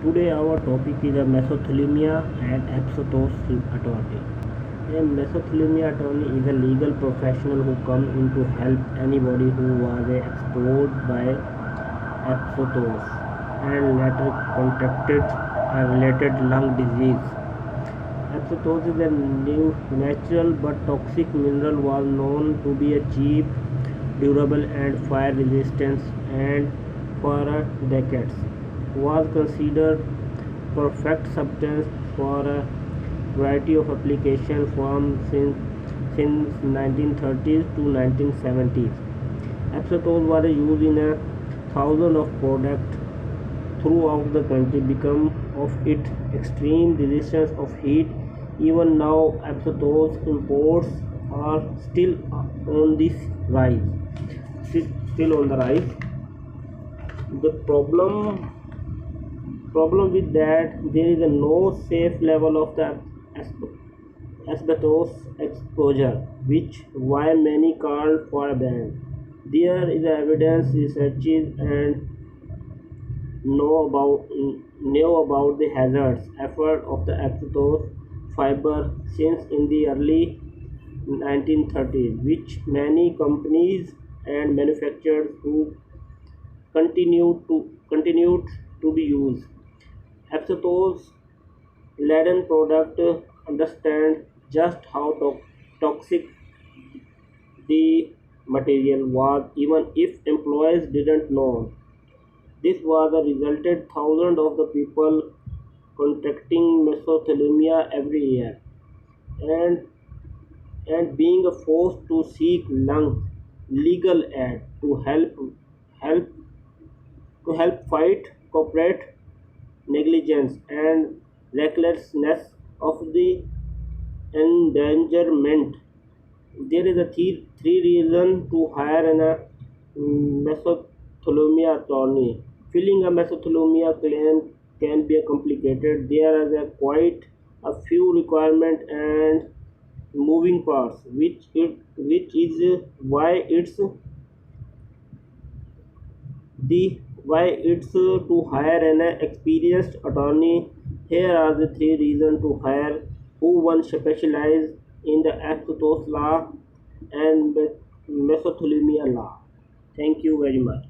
Today our topic is a mesothelioma and asbestos attorney. A mesothelioma attorney is a legal professional who comes in to help anybody who was exposed by asbestos and later contracted a related lung disease. Asbestos is a new natural but toxic mineral was known to be a cheap, durable and fire resistant, and for decades was considered perfect substance for a variety of applications from since 1930s to 1970s. Asbestos was used in a thousand of products throughout the country because of its extreme resistance of heat. Even now, asbestos imports are still on the rise. Still on the rise. The problem with that, there is a no safe level of the asbestos exposure, which why many call for a ban. There is evidence researches and know about the hazards effort of the asbestos fiber since in the early 1930s, which many companies and manufacturers who continued to be used. Asbestos laden product understand just how toxic the material was even if employees didn't know. This was a resulted thousands of the people contracting mesothelioma every year and being forced to seek legal aid help to help fight corporate negligence and recklessness of the endangerment. There is a three reason to hire mesothelioma attorney. Filling a mesothelioma claim can be complicated. There is quite a few requirements and moving parts, which is why it's to hire an experienced attorney. Here are the three reasons to hire who one specialize in the asbestos law and mesothelioma law. Thank you very much.